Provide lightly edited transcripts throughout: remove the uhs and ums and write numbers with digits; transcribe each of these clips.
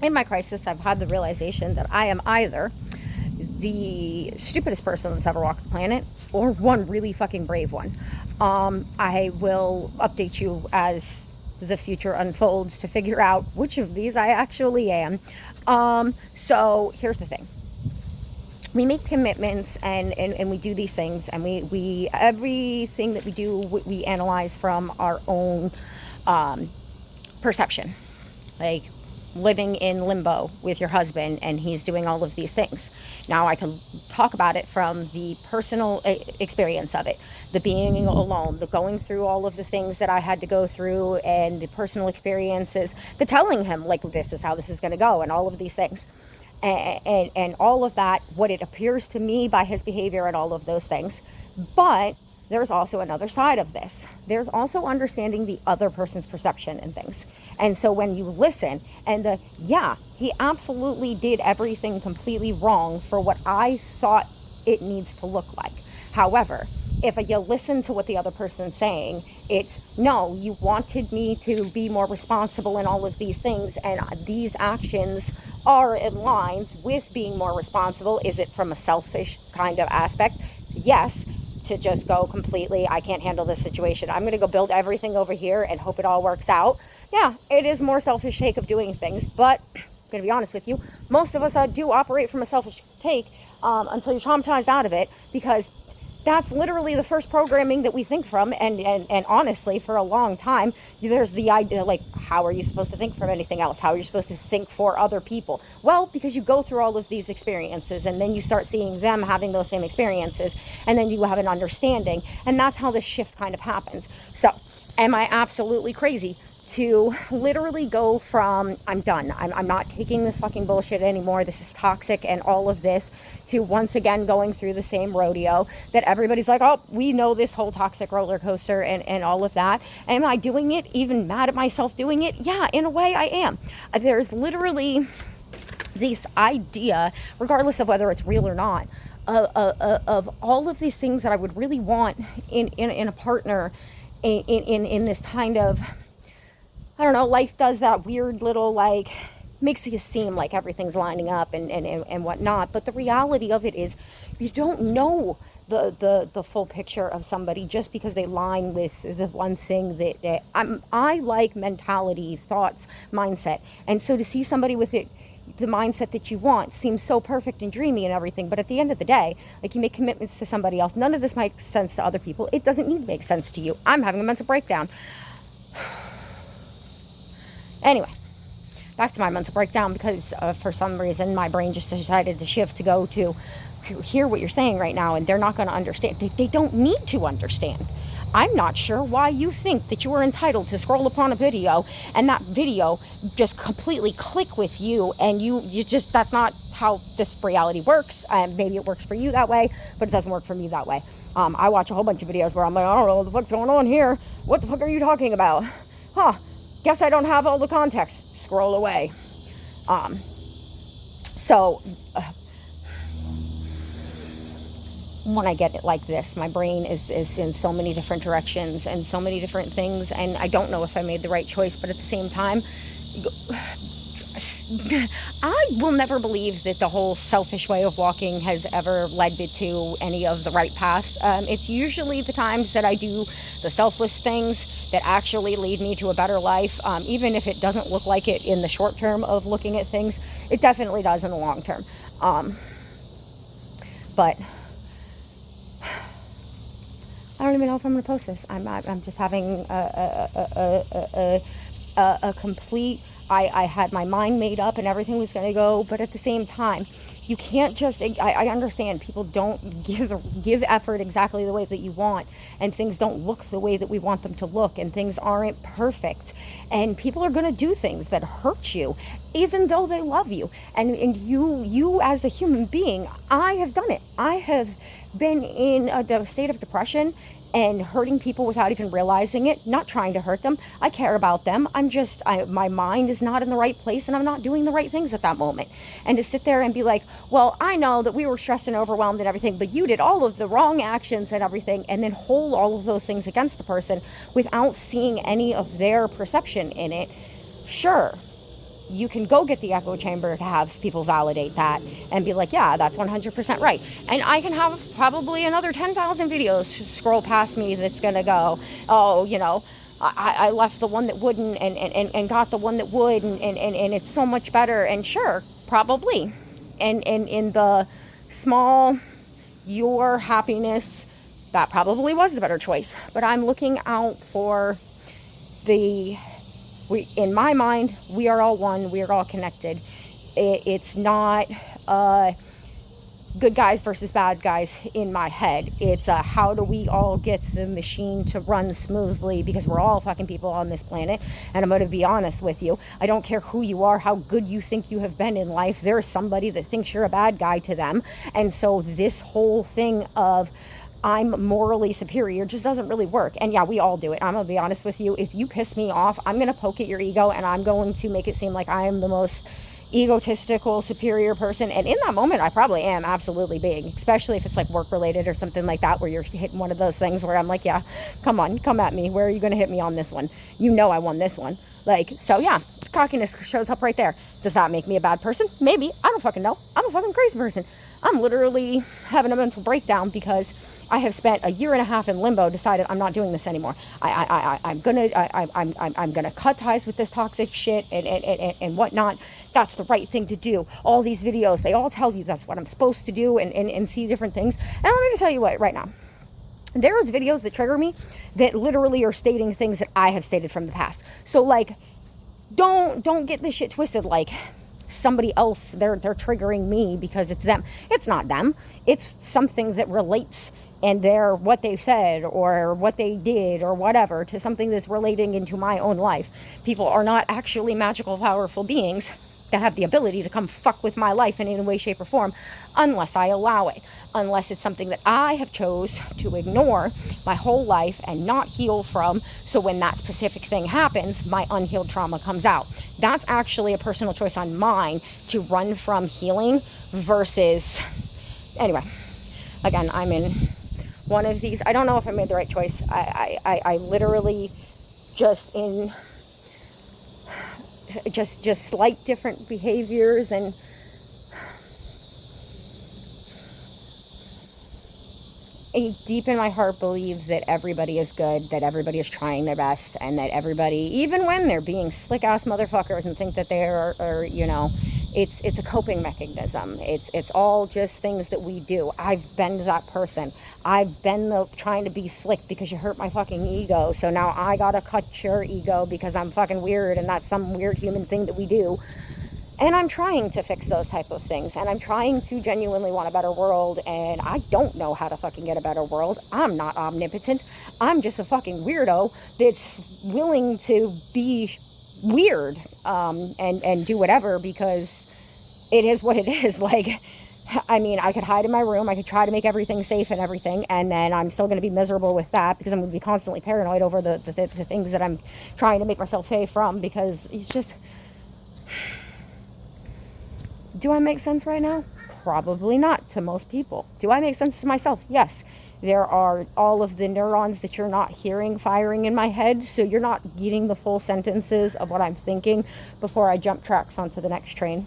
in my crisis, I've had the realization that I am either the stupidest person that's ever walked the planet or one really fucking brave one. I will update you as the future unfolds to figure out which of these I actually am. So here's the thing. We make commitments and we do these things, and we everything that we do, we analyze from our own perception. Like living in limbo with your husband and he's doing all of these things. Now I can talk about it from the personal experience of it, the being alone, the going through all of the things that I had to go through, and the personal experiences, the telling him like this is how this is going to go and all of these things. And all of that, what it appears to me by his behavior and all of those things. But there's also another side of this. There's also understanding the other person's perception and things. And so when you listen and he absolutely did everything completely wrong for what I thought it needs to look like. However, if you listen to what the other person's saying, it's, no, you wanted me to be more responsible in all of these things, and these actions are in lines with being more responsible. Is it from a selfish kind of aspect? Yes. To just go completely, I can't handle this situation, I'm going to go build everything over here and hope it all works out. Yeah, it is more selfish take of doing things, but I'm going to be honest with you, most of us do operate from a selfish take until you're traumatized out of it, because that's literally the first programming that we think from. And honestly, for a long time, there's the idea, like, how are you supposed to think from anything else? How are you supposed to think for other people? Well, because you go through all of these experiences, and then you start seeing them having those same experiences, and then you have an understanding, and that's how this shift kind of happens. So, am I absolutely crazy to literally go from, I'm done, I'm not taking this fucking bullshit anymore, this is toxic and all of this, to once again going through the same rodeo that everybody's like, oh, we know this whole toxic roller coaster and all of that. Am I doing it? Even mad at myself doing it? Yeah, in a way I am. There's literally this idea, regardless of whether it's real or not, of all of these things that I would really want in a partner, in this kind of, I don't know, life does that weird little, like, makes you seem like everything's lining up and whatnot. But the reality of it is, you don't know the full picture of somebody just because they line with the one thing that I like mentality, thoughts, mindset. And so to see somebody with it, the mindset that you want, seems so perfect and dreamy and everything. But at the end of the day, like, you make commitments to somebody else. None of this makes sense to other people. It doesn't need to make sense to you. I'm having a mental breakdown. Anyway, back to my mental breakdown, because for some reason my brain just decided to shift to go to hear what you're saying right now, and they're not going to understand. They don't need to understand. I'm not sure why you think that you are entitled to scroll upon a video and that video just completely click with you, and you just, that's not how this reality works. Maybe it works for you that way, but it doesn't work for me that way. I watch a whole bunch of videos where I'm like, I don't know what the fuck's going on here. What the fuck are you talking about? Guess I don't have all the context. Scroll away. When I get it like this, my brain is in so many different directions and so many different things, and I don't know if I made the right choice, but at the same time, I will never believe that the whole selfish way of walking has ever led me to any of the right path. It's usually the times that I do the selfless things that actually lead me to a better life, even if it doesn't look like it in the short term of looking at things. It definitely does in the long term. But I don't even know if I'm going to post this. I'm just having a complete, I had my mind made up and everything was going to go, but at the same time, you can't just, I understand people don't give effort exactly the way that you want, and things don't look the way that we want them to look, and things aren't perfect, and people are going to do things that hurt you, even though they love you, and you as a human being, I have done it. I have been in a state of depression and hurting people without even realizing it, not trying to hurt them. I care about them. My mind is not in the right place, and I'm not doing the right things at that moment. And to sit there and be like, well, I know that we were stressed and overwhelmed and everything, but you did all of the wrong actions and everything, and then hold all of those things against the person without seeing any of their perception in it. Sure, you can go get the echo chamber to have people validate that and be like, yeah, that's 100% right. And I can have probably another 10,000 videos scroll past me that's going to go, oh, I left the one that wouldn't and got the one that would, and it's so much better. And sure, probably. And in the small, your happiness, that probably was the better choice. But I'm looking out for in my mind, we are all one, we are all connected. It's not good guys versus bad guys in my head. It's how do we all get the machine to run smoothly, because we're all fucking people on this planet. And I'm going to be honest with you, I don't care who you are, how good you think you have been in life, there's somebody that thinks you're a bad guy to them. And so this whole thing of I'm morally superior just doesn't really work. And yeah, we all do it. I'm going to be honest with you. If you piss me off, I'm going to poke at your ego, and I'm going to make it seem like I am the most egotistical, superior person. And in that moment, I probably am absolutely being, especially if it's like work related or something like that, where you're hitting one of those things where I'm like, yeah, come on, come at me. Where are you going to hit me on this one? I won this one. Like, so yeah, cockiness shows up right there. Does that make me a bad person? Maybe. I don't fucking know. I'm a fucking crazy person. I'm literally having a mental breakdown because I have spent a year and a half in limbo, decided I'm not doing this anymore. I'm gonna cut ties with this toxic shit and whatnot. That's the right thing to do. All these videos, they all tell you that's what I'm supposed to do and see different things. And let me just tell you what, right now, there's videos that trigger me that literally are stating things that I have stated from the past. So like, don't get this shit twisted like somebody else, they're triggering me because it's them. It's not them. It's something that relates, and what they said or what they did or whatever, to something that's relating into my own life. People are not actually magical, powerful beings that have the ability to come fuck with my life in any way, shape, or form, unless I allow it. Unless it's something that I have chose to ignore my whole life and not heal from, so when that specific thing happens, my unhealed trauma comes out. That's actually a personal choice on mine, to run from healing versus... Anyway, again, I'm in one of these. I don't know if I made the right choice. I literally just slight different behaviors, and I deep in my heart believe that everybody is good, that everybody is trying their best, and that everybody, even when they're being slick ass motherfuckers and think that they are it's a coping mechanism. It's all just things that we do. I've been that person. I've been trying to be slick because you hurt my fucking ego, so now I gotta cut your ego because I'm fucking weird, and that's some weird human thing that we do. And I'm trying to fix those type of things, and I'm trying to genuinely want a better world, and I don't know how to fucking get a better world. I'm not omnipotent. I'm just a fucking weirdo that's willing to be weird, and do whatever, because it is what it is. Like, I mean, I could hide in my room, I could try to make everything safe and everything, and then I'm still going to be miserable with that, because I'm going to be constantly paranoid over the things that I'm trying to make myself safe from, because it's just... Do I make sense right now? Probably not to most people. Do I make sense to myself? Yes. There are all of the neurons that you're not hearing firing in my head, so you're not getting the full sentences of what I'm thinking before I jump tracks onto the next train.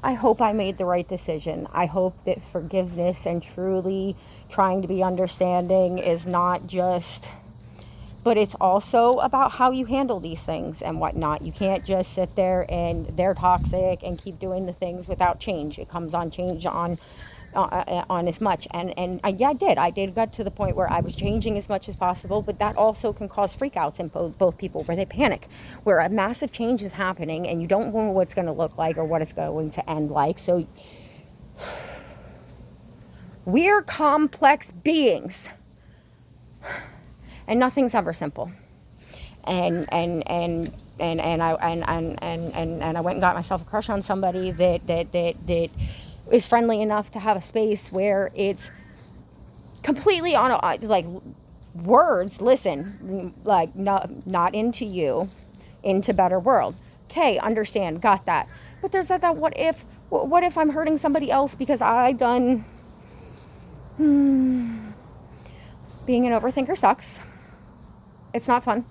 I hope I made the right decision. I hope that forgiveness and truly trying to be understanding is not just... But it's also about how you handle these things and whatnot. You can't just sit there and they're toxic and keep doing the things without change. It comes on change on as much. And I did. I did get to the point where I was changing as much as possible, but that also can cause freakouts in both people, where they panic, where a massive change is happening and you don't know what it's going to look like or what it's going to end like. So we're complex beings. And nothing's ever simple. And I went and got myself a crush on somebody that is friendly enough to have a space where it's completely on like words. Listen, like not into you, into better world. Okay, understand, got that. But there's that what if I'm hurting somebody else because I done. Being an overthinker sucks. It's not fun.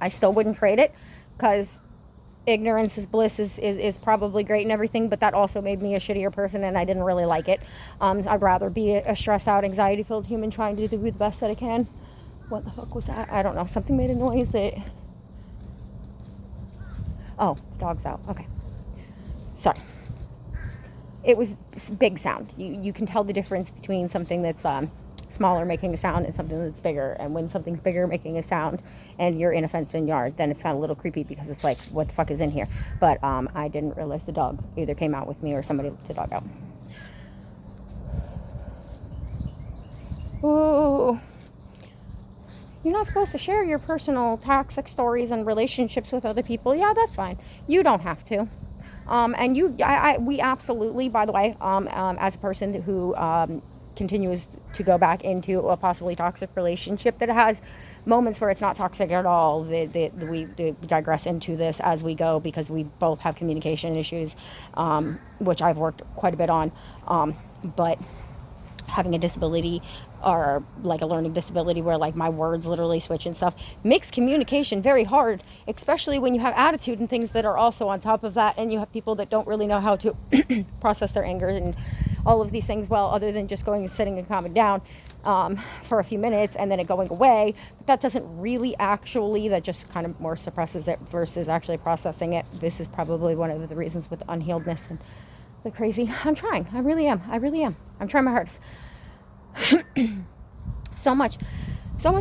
I still wouldn't trade it because ignorance is bliss is probably great and everything, but that also made me a shittier person, and I didn't really like it. I'd rather be a stressed out, anxiety filled human trying to do the best that I can. What the fuck was that? I don't know. Something made a noise that... Oh, dog's out. Okay. Sorry. It was big sound. You can tell the difference between something that's smaller making a sound and something that's bigger. And when something's bigger making a sound and you're in a fenced-in yard, then it's kind of a little creepy because it's like, what the fuck is in here? But I didn't realize the dog either came out with me or somebody let the dog out. Ooh. You're not supposed to share your personal toxic stories and relationships with other people. Yeah, that's fine. You don't have to. And we absolutely, by the way, as a person who continues to go back into a possibly toxic relationship that has moments where it's not toxic at all, we digress into this as we go because we both have communication issues, which I've worked quite a bit on, but having a disability or like a learning disability where like my words literally switch and stuff makes communication very hard, especially when you have attitude and things that are also on top of that, and you have people that don't really know how to process their anger and all of these things well, other than just going and sitting and calming down for a few minutes and then it going away. But that doesn't really actually, that just kind of more suppresses it versus actually processing it. This is probably one of the reasons with unhealedness and the crazy. I'm trying. I really am. I'm trying my hardest. So much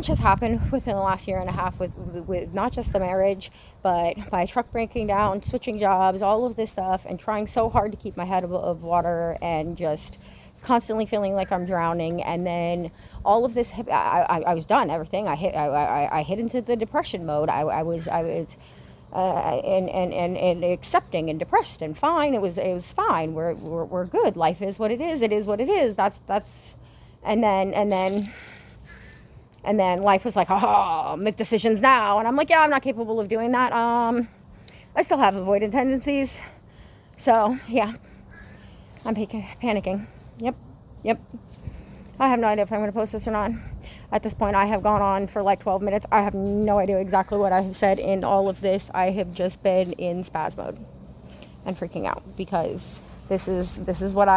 has happened within the last year and a half with not just the marriage, but my truck breaking down, switching jobs, all of this stuff, and trying so hard to keep my head above water and just constantly feeling like I'm drowning. And then all of this, I was done. Everything I hit into the depression mode. I was and accepting and depressed and fine. It was fine. We're good. Life is what it is. It is what it is. That's and then life was like, oh, make decisions now. And I'm like, yeah, I'm not capable of doing that. I still have avoidant tendencies. So yeah, I'm panicking. Yep. I have no idea if I'm going to post this or not. At this point, I have gone on for like 12 minutes. I have no idea exactly what I have said in all of this. I have just been in spaz mode and freaking out because this is what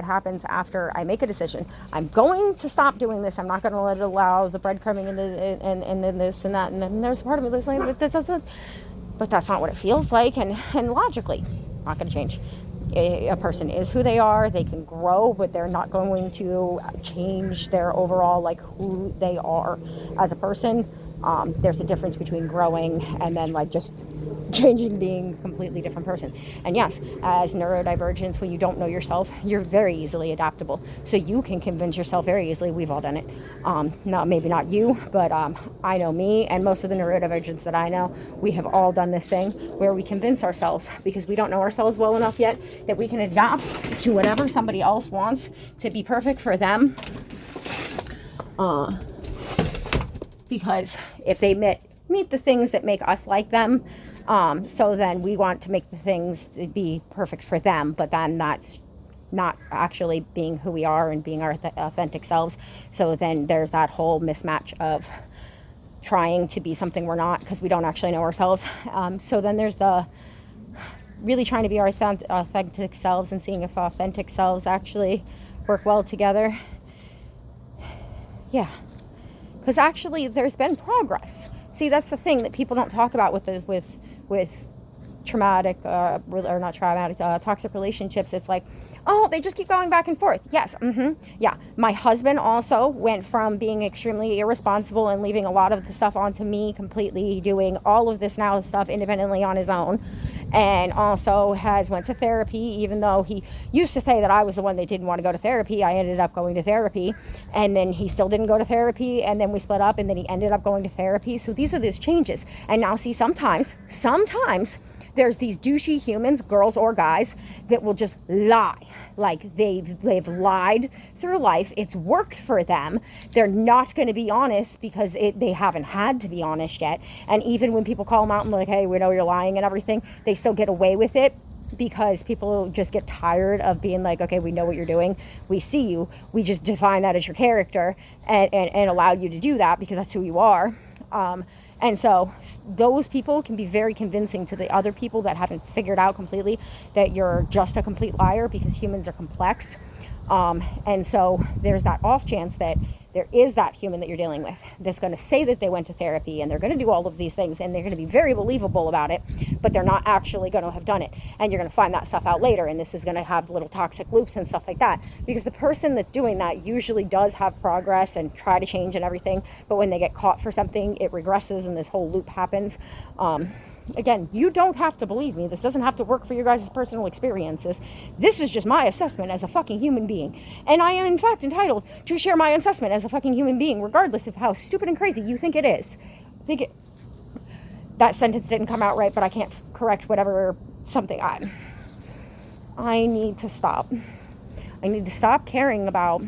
happens after I make a decision. I'm going to stop doing this. I'm not going to let it allow the breadcrumbing and then this and that. And then there's a part of me that's like, this doesn't, but that's not what it feels like. And logically, not going to change. A person is who they are. They can grow, but they're not going to change their overall like who they are as a person. There's a difference between growing and then like just changing, being a completely different person. And yes, as neurodivergents, when you don't know yourself, you're very easily adaptable. So you can convince yourself very easily. We've all done it. Maybe not you, but I know me and most of the neurodivergents that I know, we have all done this thing where we convince ourselves because we don't know ourselves well enough yet that we can adapt to whatever somebody else wants to be perfect for them. Because if they meet the things that make us like them, so then we want to make the things to be perfect for them, but then that's not actually being who we are and being our authentic selves. So then there's that whole mismatch of trying to be something we're not because we don't actually know ourselves. So then there's the really trying to be our authentic selves and seeing if authentic selves actually work well together. Yeah. Because actually, there's been progress. See, that's the thing that people don't talk about with traumatic or not traumatic toxic relationships. It's like, oh, they just keep going back and forth. Yes, yeah. My husband also went from being extremely irresponsible and leaving a lot of the stuff onto me, completely doing all of this now stuff independently on his own. And also went to therapy, even though he used to say that I was the one that didn't want to go to therapy. I ended up going to therapy, and then he still didn't go to therapy, and then we split up, and then he ended up going to therapy. So these are those changes. And now see, sometimes there's these douchey humans, girls or guys, that will just lie. Like they've lied through life. It's worked for them. They're not going to be honest because they haven't had to be honest yet. And even when people call them out and like, hey, we know you're lying and everything, they still get away with it because people just get tired of being like, okay, we know what you're doing. We see you. We just define that as your character and allow you to do that because that's who you are. And so those people can be very convincing to the other people that haven't figured out completely that you're just a complete liar, because humans are complex. And so there's that off chance that there is that human that you're dealing with that's going to say that they went to therapy and they're going to do all of these things and they're going to be very believable about it, but they're not actually going to have done it. And you're going to find that stuff out later, and this is going to have little toxic loops and stuff like that, because the person that's doing that usually does have progress and try to change and everything, but when they get caught for something, it regresses and this whole loop happens. Again, you don't have to believe me. This doesn't have to work for your guys' personal experiences. This is just my assessment as a fucking human being. And I am, in fact, entitled to share my assessment as a fucking human being, regardless of how stupid and crazy you think it is. That sentence didn't come out right, but I can't correct whatever something. I need to stop. I need to stop caring about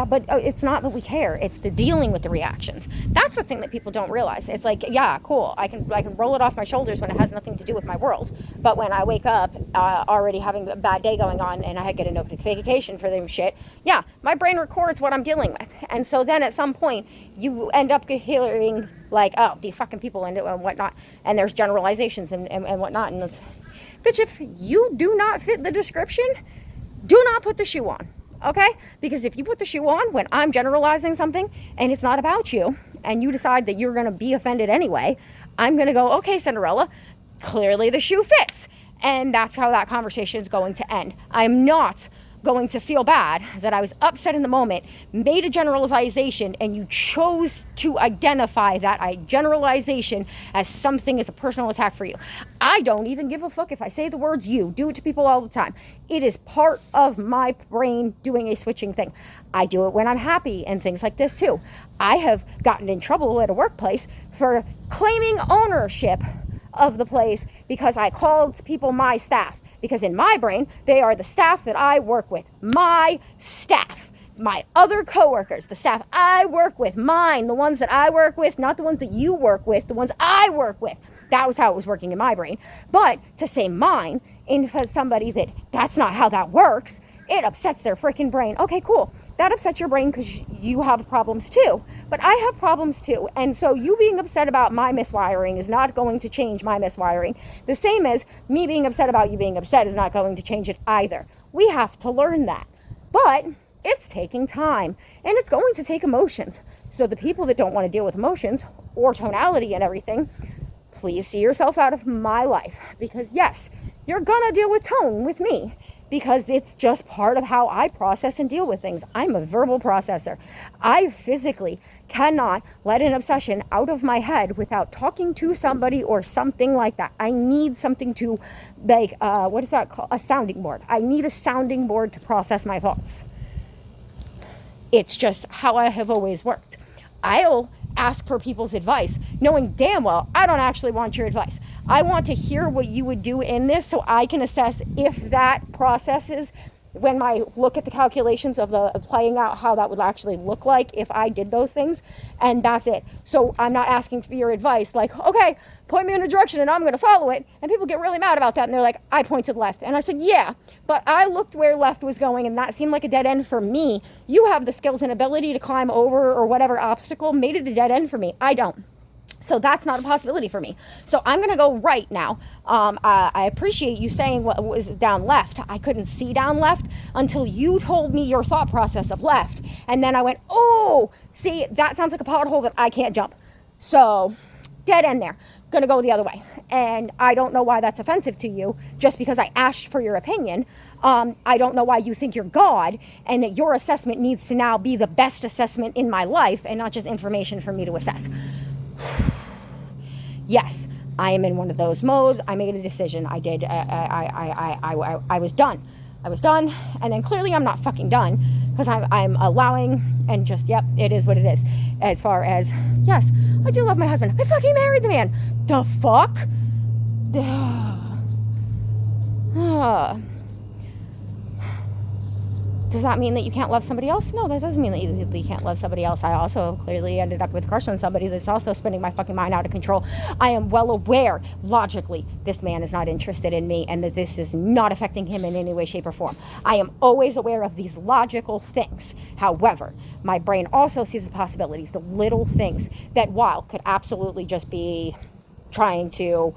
but it's not that we care, it's the dealing with the reactions. That's the thing that people don't realize. It's like, yeah, cool, I can roll it off my shoulders when it has nothing to do with my world, but when I wake up already having a bad day going on and I get a notification for them shit, yeah, my brain records what I'm dealing with. And so then at some point you end up hearing like, oh, these fucking people and whatnot, and there's generalizations and whatnot, and bitch, if you do not fit the description, do not put the shoe on. Okay? Because if you put the shoe on when I'm generalizing something and it's not about you, and you decide that you're going to be offended anyway, I'm going to go, okay, Cinderella, clearly the shoe fits. And that's how that conversation is going to end. I'm not going to feel bad that I was upset in the moment, made a generalization, and you chose to identify that generalization as something as a personal attack for you. I don't even give a fuck if I say the words you. Do it to people all the time. It is part of my brain doing a switching thing. I do it when I'm happy and things like this too. I have gotten in trouble at a workplace for claiming ownership of the place because I called people my staff. Because in my brain, they are the staff that I work with. My staff. My other coworkers. The staff I work with. Mine. The ones that I work with. Not the ones that you work with. The ones I work with. That was how it was working in my brain. But to say mine in somebody that's not how that works, it upsets their freaking brain. Okay, cool. That upsets your brain because you have problems too. But I have problems too. And so you being upset about my miswiring is not going to change my miswiring. The same as me being upset about you being upset is not going to change it either. We have to learn that. But it's taking time. And it's going to take emotions. So the people that don't want to deal with emotions or tonality and everything, please see yourself out of my life. Because yes, you're going to deal with tone with me. Because it's just part of how I process and deal with things. I'm a verbal processor. I physically cannot let an obsession out of my head without talking to somebody or something like that. I need something to, what is that called? A sounding board. I need a sounding board to process my thoughts. It's just how I have always worked. I'll ask for people's advice, knowing damn well I don't actually want your advice. I want to hear what you would do in this so I can assess if that processes when I look at the calculations of the playing out how that would actually look like if I did those things, and that's it. So I'm not asking for your advice like, okay, point me in a direction and I'm going to follow it. And people get really mad about that and they're like, I pointed left. And I said, yeah, but I looked where left was going and that seemed like a dead end for me. You have the skills and ability to climb over or whatever obstacle made it a dead end for me. I don't. So that's not a possibility for me. So I'm going to go right now. I appreciate you saying what was down left. I couldn't see down left until you told me your thought process of left. And then I went, oh, see, that sounds like a pothole that I can't jump. So dead end there. Going to go the other way. And I don't know why that's offensive to you just because I asked for your opinion. I don't know why you think you're God and that your assessment needs to now be the best assessment in my life and not just information for me to assess. Yes, I am in one of those modes. I made a decision. I did. I was done. I was done. And then clearly I'm not fucking done because I'm allowing and just, yep, it is what it is. As far as, yes, I do love my husband. I fucking married the man. The fuck? Does that mean that you can't love somebody else? No, that doesn't mean that you can't love somebody else. I also clearly ended up with a crush on somebody that's also spinning my fucking mind out of control. I am well aware, logically, this man is not interested in me and that this is not affecting him in any way, shape, or form. I am always aware of these logical things. However, my brain also sees the possibilities, the little things that, while could absolutely just be trying to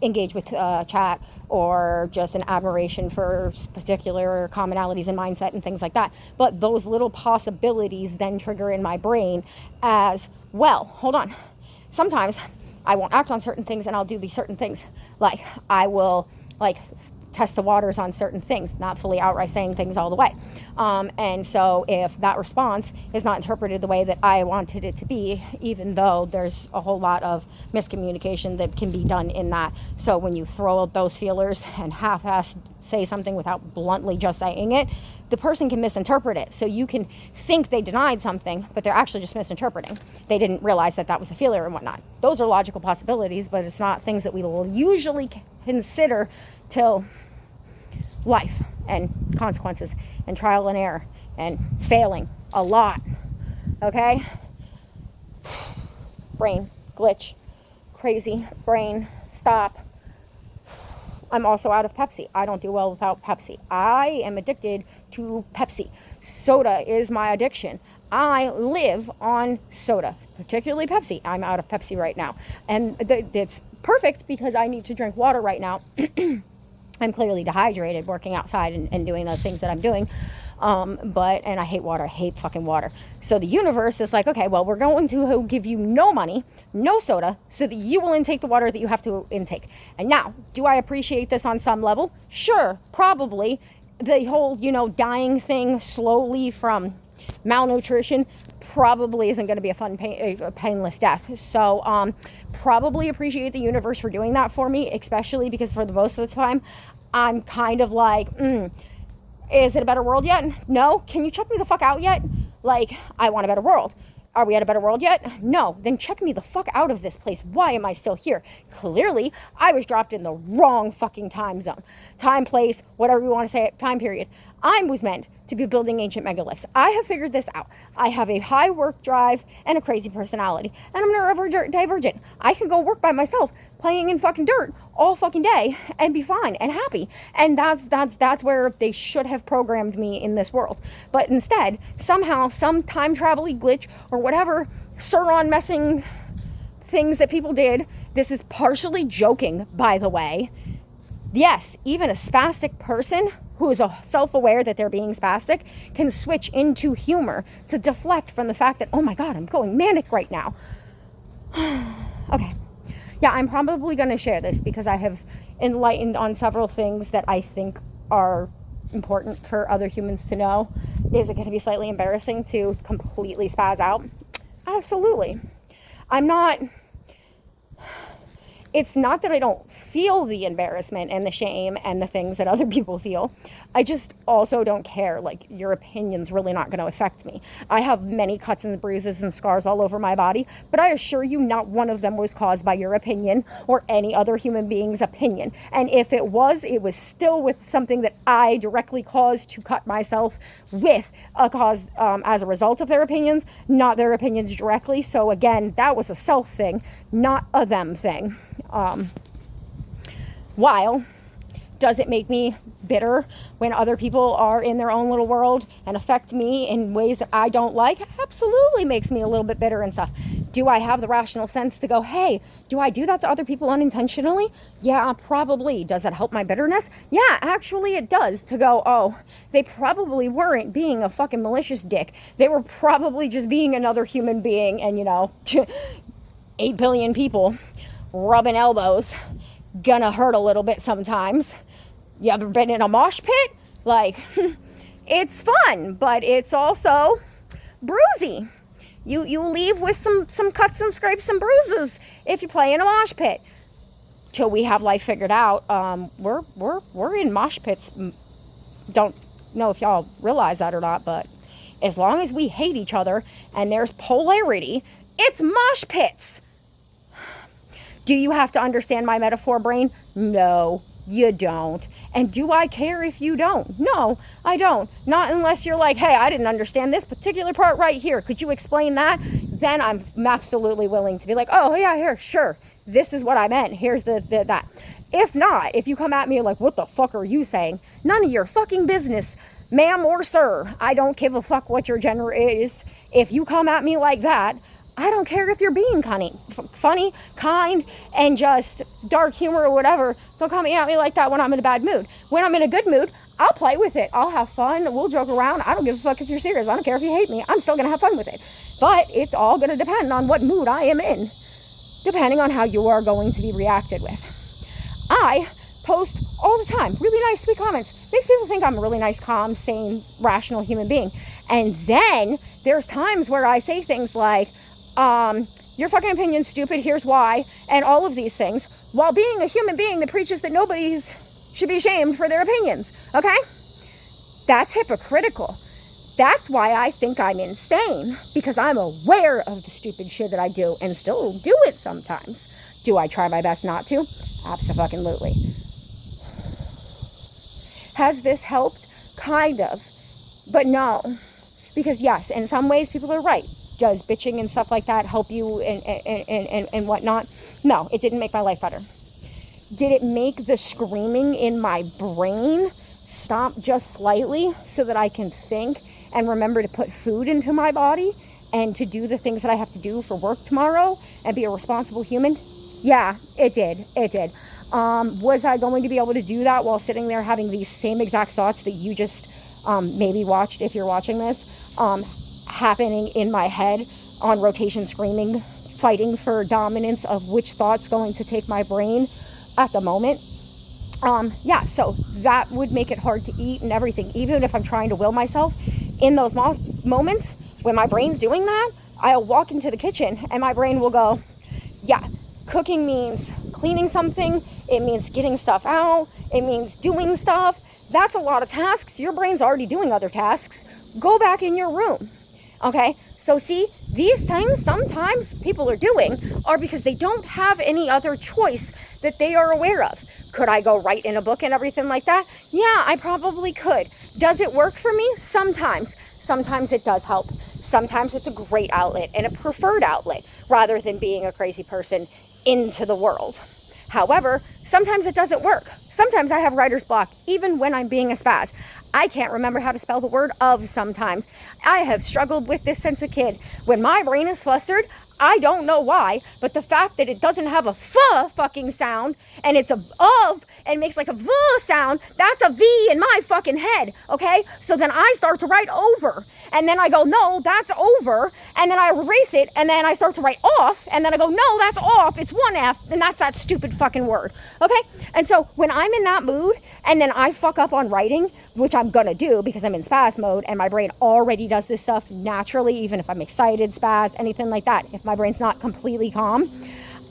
engage with chat, or just an admiration for particular commonalities in mindset and things like that. But those little possibilities then trigger in my brain as, well, hold on. Sometimes I won't act on certain things and I'll do these certain things. Like I will test the waters on certain things, not fully outright saying things all the way. And so if that response is not interpreted the way that I wanted it to be, even though there's a whole lot of miscommunication that can be done in that. So when you throw out those feelers and half-ass say something without bluntly just saying it, the person can misinterpret it. So you can think they denied something, but they're actually just misinterpreting. They didn't realize that that was a feeler and whatnot. Those are logical possibilities, but it's not things that we will usually consider till life and consequences and trial and error and failing a lot. Okay? Brain glitch. Crazy brain. Stop. I'm also out of Pepsi. I don't do well without Pepsi. I am addicted to Pepsi. Soda is my addiction. I live on soda, particularly Pepsi. I'm out of Pepsi right now. And it's perfect because I need to drink water right now. I'm clearly dehydrated working outside and doing those things that I'm doing. And I hate water. I hate fucking water. So the universe is like, okay, well, we're going to give you no money, no soda, so that you will intake the water that you have to intake. And now, do I appreciate this on some level? Sure, probably. The whole, dying thing slowly from malnutrition probably isn't going to be a painless death. So probably appreciate the universe for doing that for me, especially because for the most of the time, I'm kind of like, is it a better world yet? No. Can you check me the fuck out yet? I want a better world. Are we at a better world yet? No. Then check me the fuck out of this place. Why am I still here? Clearly, I was dropped in the wrong fucking time zone. Time, place, whatever you want to say, time period. I was meant to be building ancient megaliths. I have figured this out. I have a high work drive and a crazy personality. And I'm neurodivergent. I can go work by myself playing in fucking dirt all fucking day and be fine and happy. And that's where they should have programmed me in this world. But instead, somehow, some time travel-y glitch or whatever Sauron messing things that people did. This is partially joking, by the way. Yes, even a spastic person who is self-aware that they're being spastic can switch into humor to deflect from the fact that, oh my God, I'm going manic right now. Okay. Yeah, I'm probably going to share this because I have enlightened on several things that I think are important for other humans to know. Is it going to be slightly embarrassing to completely spaz out? Absolutely. It's not that I don't feel the embarrassment and the shame and the things that other people feel. I just also don't care. Your opinion's really not going to affect me. I have many cuts and bruises and scars all over my body, but I assure you not one of them was caused by your opinion or any other human being's opinion. And if it was still with something that I directly caused to cut myself with a cause as a result of their opinions, not their opinions directly. So again, that was a self thing, not a them thing. While does it make me bitter when other people are in their own little world and affect me in ways that I don't like? Absolutely makes me a little bit bitter and stuff. Do I have the rational sense to go, hey, do I do that to other people unintentionally? Yeah, probably. Does that help my bitterness? Yeah, actually it does, to go, oh, they probably weren't being a fucking malicious dick. They were probably just being another human being and, 8 billion people rubbing elbows, gonna hurt a little bit sometimes. You ever been in a mosh pit? It's fun, but it's also bruisey. You leave with some cuts and scrapes and bruises if you play in a mosh pit. Till we have life figured out, we're in mosh pits. Don't know if y'all realize that or not, but as long as we hate each other and there's polarity, it's mosh pits. Do you have to understand my metaphor, brain? No, you don't. And do I care if you don't? No, I don't. Not unless you're like, hey, I didn't understand this particular part right here. Could you explain that? Then I'm absolutely willing to be like, oh, yeah, here, sure. This is what I meant. Here's that. If not, if you come at me like, what the fuck are you saying? None of your fucking business, ma'am or sir. I don't give a fuck what your gender is. If you come at me like that, I don't care if you're being funny, kind, and just dark humor or whatever. Don't come at me like that when I'm in a bad mood. When I'm in a good mood, I'll play with it. I'll have fun. We'll joke around. I don't give a fuck if you're serious. I don't care if you hate me. I'm still going to have fun with it. But it's all going to depend on what mood I am in, depending on how you are going to be reacted with. I post all the time really nice, sweet comments. Makes people think I'm a really nice, calm, sane, rational human being. And then there's times where I say things like, your fucking opinion's stupid, here's why, and all of these things, while being a human being that preaches that nobody should be shamed for their opinions, okay? That's hypocritical. That's why I think I'm insane, because I'm aware of the stupid shit that I do and still do it sometimes. Do I try my best not to? Abso-fucking-lutely. Has this helped? Kind of. But no. Because yes, in some ways people are right. Does bitching and stuff like that help you and whatnot? No, it didn't make my life better. Did it make the screaming in my brain stop just slightly so that I can think and remember to put food into my body and to do the things that I have to do for work tomorrow and be a responsible human? Yeah, it did. It did. Was I going to be able to do that while sitting there having these same exact thoughts that you just maybe watched, if you're watching this, happening in my head on rotation, screaming, fighting for dominance of which thought's going to take my brain at the moment? Yeah, so that would make it hard to eat and everything. Even if I'm trying to will myself, in those moments when my brain's doing that, I'll walk into the kitchen and my brain will go, yeah, cooking means cleaning something, it means getting stuff out, it means doing stuff. That's a lot of tasks. Your brain's already doing other tasks. Go back in your room. Okay, so see, these things sometimes people are doing are because they don't have any other choice that they are aware of. Could I go write in a book and everything like that? Yeah, I probably could. Does it work for me? Sometimes. Sometimes it does help. Sometimes it's a great outlet and a preferred outlet rather than being a crazy person into the world. However, sometimes it doesn't work. Sometimes I have writer's block, even when I'm being a spaz. I can't remember how to spell the word of sometimes. I have struggled with this since a kid. When my brain is flustered, I don't know why, but the fact that it doesn't have a fucking sound and it's a of and makes like a v sound, that's a V in my fucking head, okay? So then I start to write over and then I go, no, that's over, and then I erase it and then I start to write off and then I go, no, that's off, it's one F, and that's that stupid fucking word, okay? And so when I'm in that mood and then I fuck up on writing, which I'm gonna do because I'm in spaz mode and my brain already does this stuff naturally, even if I'm excited, spaz, anything like that. If my brain's not completely calm,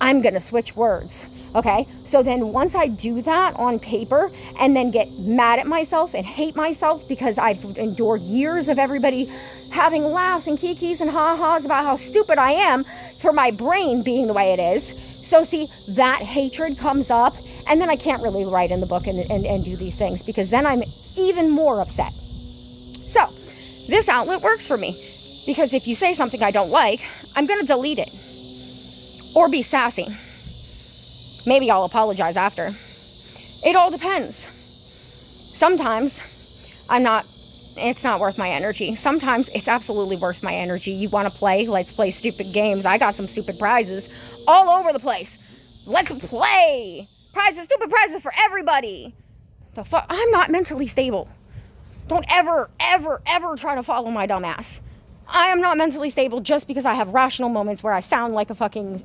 I'm gonna switch words, okay? So then once I do that on paper and then get mad at myself and hate myself because I've endured years of everybody having laughs and kikis and ha-has about how stupid I am for my brain being the way it is. So see, that hatred comes up and then I can't really write in the book and do these things because then I'm even more upset. So this outlet works for me because if you say something I don't like, I'm going to delete it or be sassy. Maybe I'll apologize after. It all depends. Sometimes it's not worth my energy. Sometimes it's absolutely worth my energy. You want to play? Let's play stupid games. I got some stupid prizes all over the place. Let's play. Prizes, stupid prizes for everybody. The fuck? I'm not mentally stable. Don't ever, ever, ever try to follow my dumb ass. I am not mentally stable just because I have rational moments where I sound like a fucking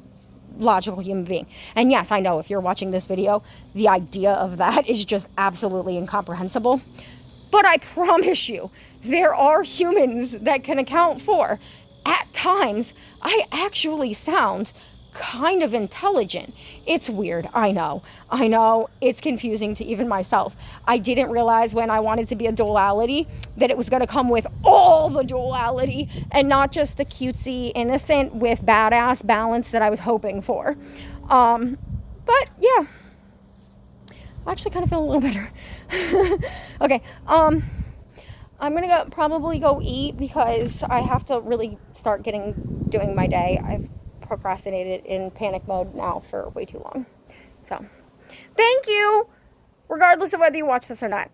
logical human being. And yes, I know if you're watching this video, the idea of that is just absolutely incomprehensible. But I promise you, there are humans that can account for, at times, I actually sound kind of intelligent. It's weird. I know. It's confusing to even myself. I didn't realize when I wanted to be a duality that it was going to come with all the duality and not just the cutesy innocent with badass balance that I was hoping for. But yeah, I actually kind of feel a little better. Okay, I'm gonna probably go eat because I have to really start doing my day. I've procrastinated in panic mode now for way too long. So, thank you, regardless of whether you watch this or not.